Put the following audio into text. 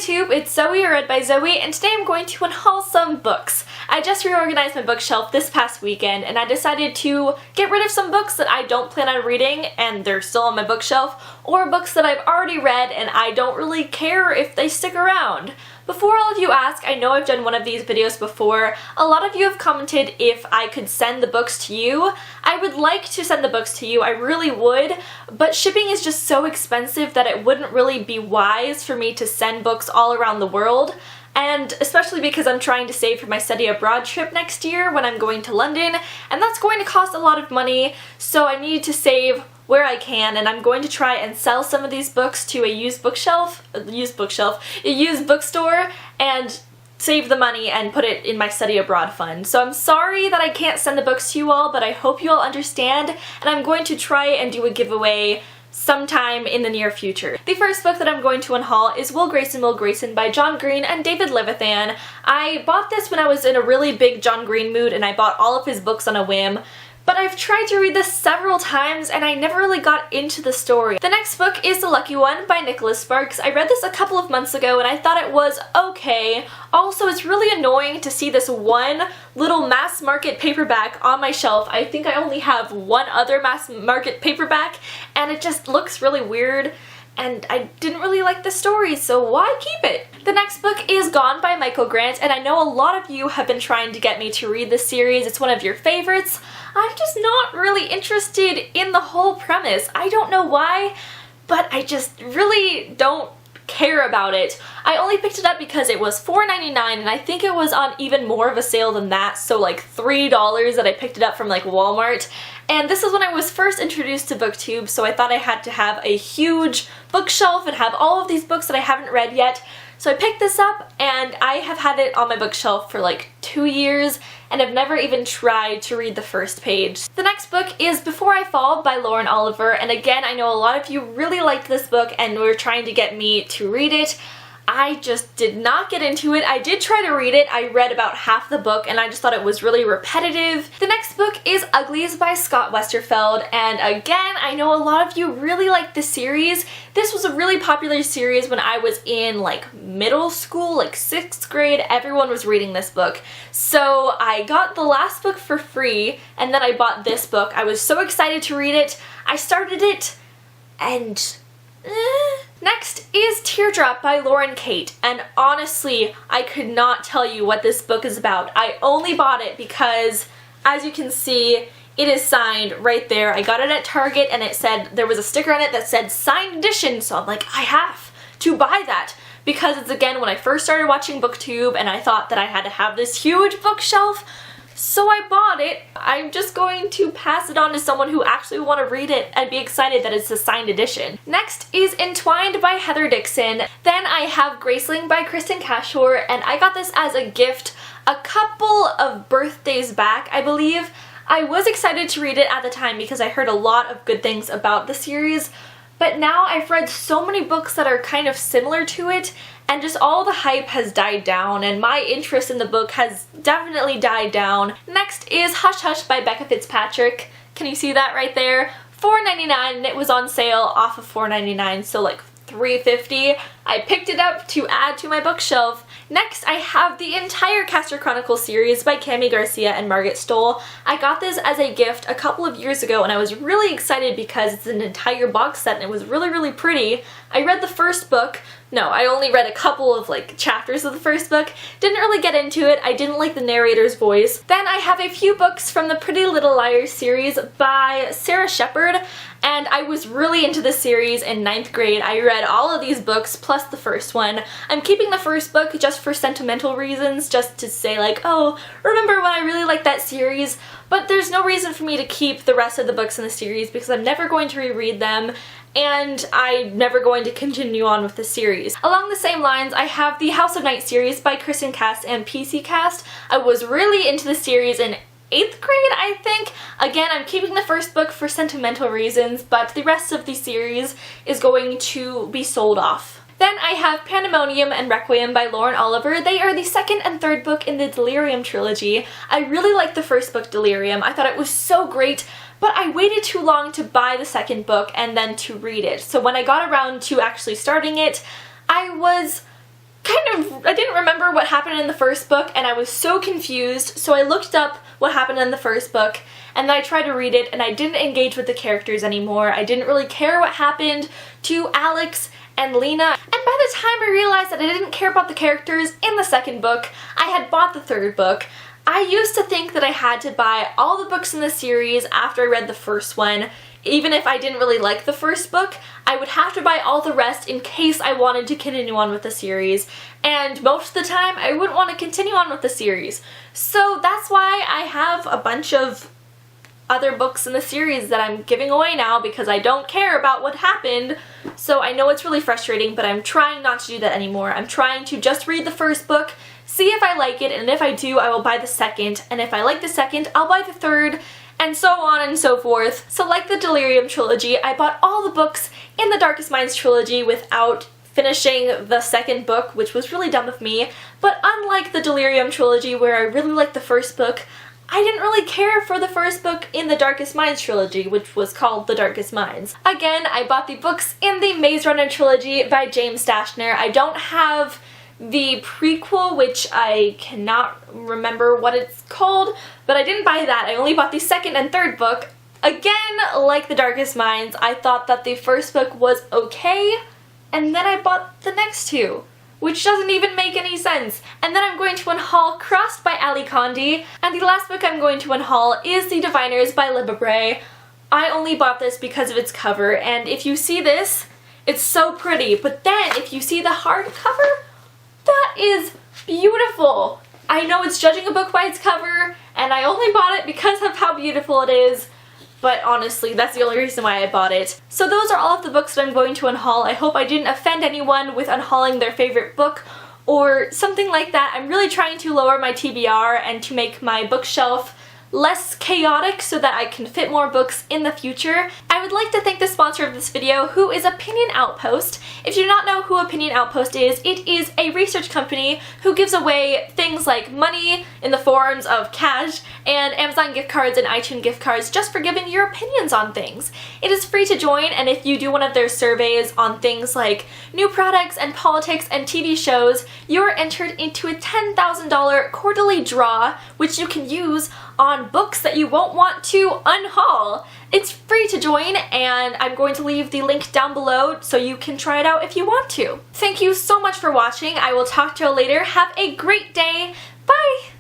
YouTube, it's Zoe or Read by Zoe, and today I'm going to unhaul some books. I just reorganized my bookshelf this past weekend, and I decided to get rid of some books that I don't plan on reading, and they're still on my bookshelf, or books that I've already read and I don't really care if they stick around. Before all of you ask, I know I've done one of these videos before. A lot of you have commented if I could send the books to you. I would like to send the books to you, I really would, but shipping is just so expensive that it wouldn't really be wise for me to send books all around the world. And especially because I'm trying to save for my study abroad trip next year when I'm going to London, and that's going to cost a lot of money, so I need to save where I can, and I'm going to try and sell some of these books to a used bookstore, and save the money and put it in my study abroad fund. So I'm sorry that I can't send the books to you all, but I hope you all understand, and I'm going to try and do a giveaway sometime in the near future. The first book that I'm going to unhaul is Will Grayson by John Green and David Levithan. I bought this when I was in a really big John Green mood, and I bought all of his books on a whim. But I've tried to read this several times and I never really got into the story. The next book is The Lucky One by Nicholas Sparks. I read this a couple of months ago and I thought it was okay. Also, it's really annoying to see this one little mass market paperback on my shelf. I think I only have one other mass market paperback and it just looks really weird. And I didn't really like the story, so why keep it? The next book is Gone by Michael Grant, and I know a lot of you have been trying to get me to read this series. It's one of your favorites. I'm just not really interested in the whole premise. I don't know why, but I just really don't care about it. I only picked it up because it was $4.99 and I think it was on even more of a sale than that, so like $3 that I picked it up from like Walmart. And this is when I was first introduced to BookTube, so I thought I had to have a huge bookshelf and have all of these books that I haven't read yet. So I picked this up and I have had it on my bookshelf for like 2 years and I've never even tried to read the first page. The next book is Before I Fall by Lauren Oliver, and again, I know a lot of you really liked this book and were trying to get me to read it. I just did not get into it. I did try to read it. I read about half the book and I just thought it was really repetitive. The next book is Uglies by Scott Westerfeld, and again, I know a lot of you really like this series. This was a really popular series when I was in like middle school, like 6th grade. Everyone was reading this book. So I got the last book for free and then I bought this book. I was so excited to read it. I started it and Next is Teardrop by Lauren Kate, and honestly, I could not tell you what this book is about. I only bought it because, as you can see, it is signed right there. I got it at Target and it said, there was a sticker on it that said signed edition, so I'm like, I have to buy that. Because it's again when I first started watching BookTube and I thought that I had to have this huge bookshelf. So I bought it. I'm just going to pass it on to someone who actually will want to read it and be excited that it's a signed edition. Next is Entwined by Heather Dixon. Then I have Graceling by Kristen Cashore, and I got this as a gift a couple of birthdays back, I believe. I was excited to read it at the time because I heard a lot of good things about the series, but now I've read so many books that are kind of similar to it, and just all the hype has died down and my interest in the book has definitely died down. Next is Hush Hush by Becca Fitzpatrick. Can you see that right there? $4.99 and it was on sale off of $4.99, so like $3.50. I picked it up to add to my bookshelf. Next, I have the entire Castor Chronicles series by Cami Garcia and Margaret Stoll. I got this as a gift a couple of years ago and I was really excited because it's an entire box set and it was really, really pretty. I read the first book. No, I only read a couple of like chapters of the first book. Didn't really get into it. I didn't like the narrator's voice. Then I have a few books from the Pretty Little Liars series by Sarah Shepard, and I was really into this series in 9th grade. I read all of these books plus the first one. I'm keeping the first book just for sentimental reasons, just to say like, oh, remember when I really liked that series? But there's no reason for me to keep the rest of the books in the series because I'm never going to reread them, and I'm never going to continue on with the series. Along the same lines, I have the House of Night series by Kristen Cast and PC Cast. I was really into the series in 8th grade, I think. Again, I'm keeping the first book for sentimental reasons, but the rest of the series is going to be sold off. Then I have Pandemonium and Requiem by Lauren Oliver. They are the second and third book in the Delirium trilogy. I really liked the first book, Delirium. I thought it was so great, but I waited too long to buy the second book and then to read it. So when I got around to actually starting it, I was didn't remember what happened in the first book, and I was so confused, so I looked up what happened in the first book, and then I tried to read it, and I didn't engage with the characters anymore. I didn't really care what happened to Alex and Lena, and by the time I realized that I didn't care about the characters in the second book, I had bought the third book. I used to think that I had to buy all the books in the series after I read the first one. Even if I didn't really like the first book, I would have to buy all the rest in case I wanted to continue on with the series. And most of the time, I wouldn't want to continue on with the series. So that's why I have a bunch of other books in the series that I'm giving away now because I don't care about what happened. So I know it's really frustrating, but I'm trying not to do that anymore. I'm trying to just read the first book, see if I like it, and if I do, I will buy the second, and if I like the second, I'll buy the third, and so on and so forth. So like the Delirium trilogy, I bought all the books in the Darkest Minds trilogy without finishing the second book, which was really dumb of me. But unlike the Delirium trilogy, where I really liked the first book, I didn't really care for the first book in the Darkest Minds trilogy, which was called The Darkest Minds. Again, I bought the books in the Maze Runner trilogy by James Dashner. I don't have the prequel, which I cannot remember what it's called, but I didn't buy that. I only bought the second and third book. Again, like The Darkest Minds, I thought that the first book was okay, and then I bought the next two, which doesn't even make any sense. And then I'm going to unhaul Crossed by Ali Condi, and the last book I'm going to unhaul is The Diviners by Libba Bray. I only bought this because of its cover, and if you see this, it's so pretty, but then if you see the hardcover, that is beautiful. I know it's judging a book by its cover, and I only bought it because of how beautiful it is, but honestly, that's the only reason why I bought it. So those are all of the books that I'm going to unhaul. I hope I didn't offend anyone with unhauling their favorite book or something like that. I'm really trying to lower my TBR and to make my bookshelf less chaotic so that I can fit more books in the future. I would like to thank the sponsor of this video, who is Opinion Outpost. If you do not know who Opinion Outpost is, it is a research company who gives away things like money in the forms of cash and Amazon gift cards and iTunes gift cards just for giving your opinions on things. It is free to join, and if you do one of their surveys on things like new products and politics and TV shows, you are entered into a $10,000 quarterly draw, which you can use on books that you won't want to unhaul. It's free to join, and I'm going to leave the link down below so you can try it out if you want to. Thank you so much for watching. I will talk to you later. Have a great day. Bye!